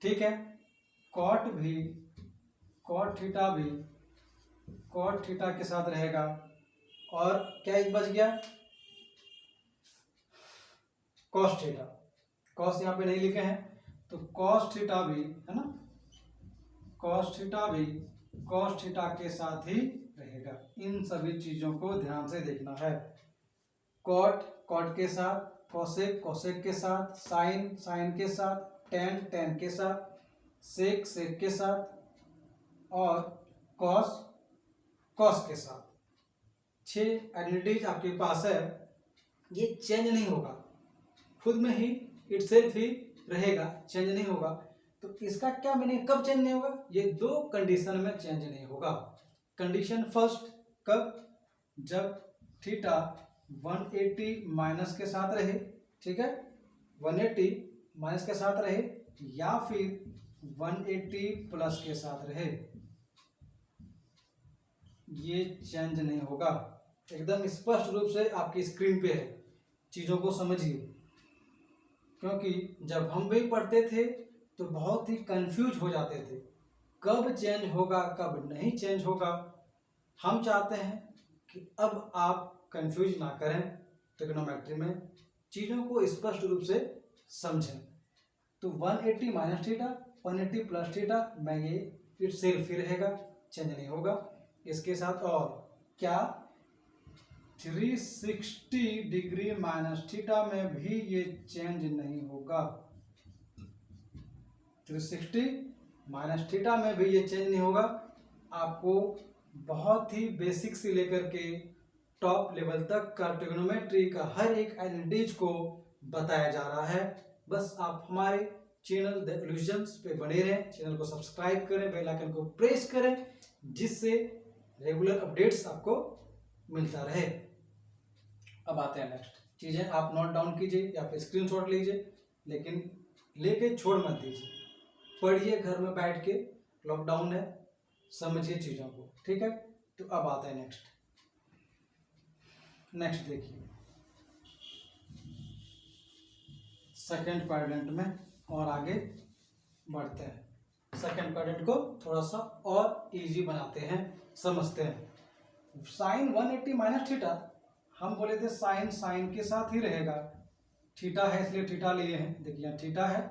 ठीक है। कॉट भी कॉट थीटा भी कॉट थीटा के साथ रहेगा। और क्या एक बच गया, कॉस थीटा, कॉस यहाँ पे नहीं लिखे हैं, तो कॉस थीटा भी, है ना, कॉस थीटा भी कॉस थीटा के साथ ही रहेगा। इन सभी चीजों को ध्यान से देखना है। कॉट कॉट के साथ, कॉसेक कॉसेक के साथ, साइन साइन के साथ, टेन टेन के साथ, सेक सेक के साथ, और कॉस कॉस के साथ। 6 आइडेंटिटीज आपके पास है, ये चेंज नहीं होगा, खुद में ही इटसेल्फ ही रहेगा, चेंज नहीं होगा। तो इसका क्या मीनिंग, कब चेंज नहीं होगा, ये 2 कंडीशन में चेंज नहीं होगा। कंडीशन फर्स्ट, कब, जब थीटा 180 माइनस के साथ रहे, ठीक है, 180 माइनस के साथ रहे, या फिर 180 प्लस के साथ रहे, ये चेंज नहीं होगा। एकदम स्पष्ट रूप से आपकी स्क्रीन पे है, चीजों को समझिए, क्योंकि जब हम भी पढ़ते थे तो बहुत ही कंफ्यूज हो जाते थे, कब चेंज होगा कब नहीं चेंज होगा। हम चाहते हैं कि अब आप कंफ्यूज ना करें, ट्रिग्नोमेट्री में चीज़ों को स्पष्ट रूप से समझें। तो 180 माइनस थीटा 180 प्लस थीटा में ये इटसेल्फ ही रहेगा, चेंज नहीं होगा। इसके साथ और क्या, 360 डिग्री माइनस थीटा में भी ये चेंज नहीं होगा, 360 माइनस थीटा में भी ये चेंज नहीं होगा। आपको बहुत ही बेसिक से लेकर के टॉप लेवल तक का ट्रिग्नोमेट्री का हर एक आइडेंटिटीज को बताया जा रहा है। बस आप हमारे चैनल द इल्यूजन्स पे बने रहें, चैनल को सब्सक्राइब करें, बेल आइकन को प्रेस करें, जिससे रेगुलर अपडेट्स आपको मिलता रहे। अब आते हैं नेक्स्ट। चीज़ें आप नोट डाउन कीजिए या फिर स्क्रीनशॉट लीजिए, लेकिन लेके छोड़ मत दीजिए। पढ़िए घर में बैठ के, लॉकडाउन है, समझिए चीज़ों को, ठीक है। तो अब आता है नेक्स्ट देखिए सेकंड क्वाड्रेंट में, और आगे बढ़ते हैं। सेकंड क्वाड्रेंट को थोड़ा सा और इजी बनाते हैं, समझते हैं। साइन 180 माइनस थीटा, हम बोले थे साइन के साथ ही रहेगा, थीटा है इसलिए थीटा लिए हैं। देखिए यहाँ थीटा है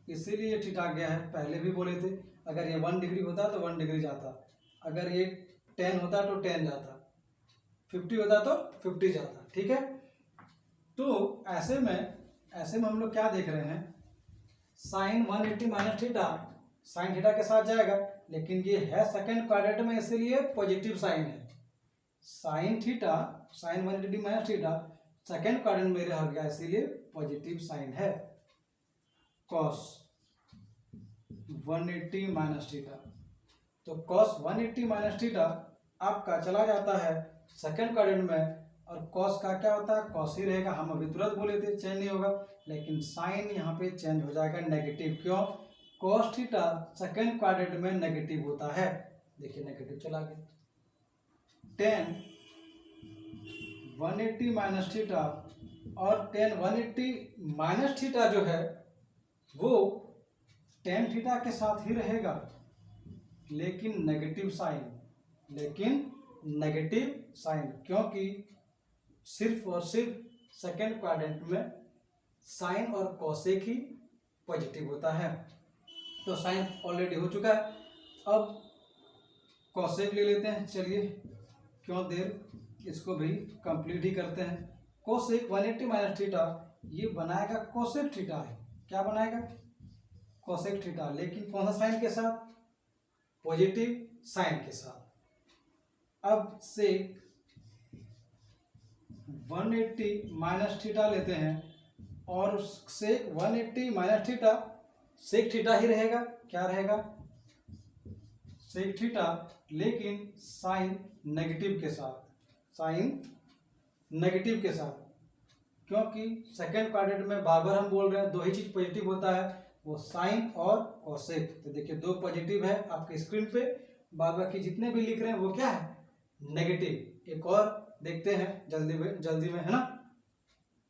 इसीलिए थीटा गया है, पहले भी बोले थे। अगर ये 1 डिग्री होता तो 1 डिग्री जाता, अगर ये 10 होता तो 10 जाता, 50 होता तो 50 जाता, ठीक है। तो ऐसे में हम लोग क्या देख रहे हैं, sine 180 minus theta sine theta के साथ जाएगा, लेकिन ये है सेकंड क्वाड्रेंट में इसीलिए पॉजिटिव साइन है। Sine theta sine 180 minus theta second quadrant में रह गया इसीलिए पॉजिटिव साइन है। कॉस 180 माइनस थीटा, तो कॉस 180 माइनस थीटा आपका चला जाता है सेकंड क्वाड्रेंट में, और कॉस का क्या होता है, कॉस ही रहेगा। हम अभी तुरंत बोले थे चेंज नहीं होगा, लेकिन साइन यहाँ पे चेंज हो जाएगा नेगेटिव। क्यों, कॉस थीटा सेकंड क्वाड्रेंट में नेगेटिव होता है। देखिए नेगेटिव चला गया। 10 180 माइनस थीटा और 10 180 माइनस थीटा जो है वो tan थीटा के साथ ही रहेगा, लेकिन नेगेटिव साइन, क्योंकि सिर्फ और सिर्फ सेकंड क्वाड्रेंट में साइन और कोसेक ही पॉजिटिव होता है। तो साइन ऑलरेडी हो चुका है, अब कोसेक ले लेते हैं। चलिए क्यों देर, इसको भी कंप्लीट ही करते हैं। कोसेक 180 माइनस थीटा ये बनाएगा कोसेक थीटा है, क्या बनाएगा, कोसेक थीटा, लेकिन कौन सा साइन के साथ, पॉजिटिव साइन के साथ। अब सेक 180 माइनस थीटा लेते हैं, और सेक 180 माइनस थीटा सेक थीटा ही रहेगा, क्या रहेगा, सेक थीटा, लेकिन साइन नेगेटिव के साथ, क्योंकि सेकंड क्वाड्रेंट में बार बार हम बोल रहे हैं दो ही चीज पॉजिटिव होता है, वो साइन और कोसेक। तो देखिए दो पॉजिटिव है आपके स्क्रीन पे, बाकी जितने भी लिख रहे हैं वो क्या है, नेगेटिव। एक और देखते हैं जल्दी में है ना,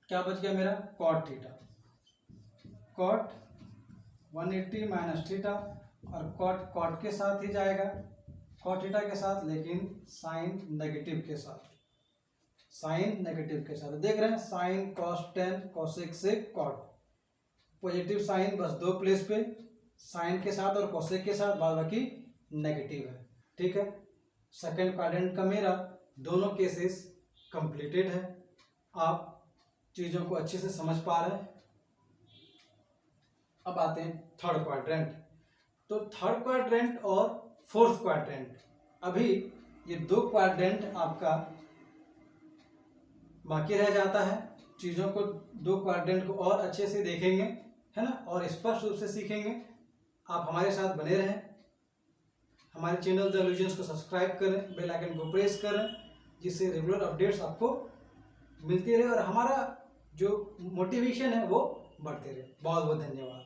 क्या बच गया मेरा, cot theta, cot 180 minus theta, और कॉट के साथ ही जाएगा, कॉट थीटा के साथ, लेकिन साइन नेगेटिव के साथ, देख रहे हैं साइन कॉस 10 कोसेक से कॉट, पॉजिटिव साइन बस दो प्लेस पे, साइन के साथ और कोसेक के साथ, बाकी नेगेटिव है, ठीक है। सेकंड क्वाड्रेंट का मेरा दोनों केसेस कंप्लीटेड है, आप चीज़ों को अच्छे से समझ पा रहे हैं। अब आते हैं थर्ड क्वाड्रेंट। तो थर्ड क्वाड्रेंट और फोर्थ क्वाड्रेंट, अभी ये दो क्वाड्रेंट आपका बाकी रह जाता है। चीज़ों को, दो क्वाड्रेंट को और अच्छे से देखेंगे, है ना, और स्पष्ट रूप से सीखेंगे। आप हमारे साथ बने रहें, हमारे चैनल द इल्यूजन्स को सब्सक्राइब करें, बेल आइकन को प्रेस करें, जिससे रेगुलर अपडेट्स आपको मिलती रहे और हमारा जो मोटिवेशन है वो बढ़ते रहे। बहुत बहुत धन्यवाद।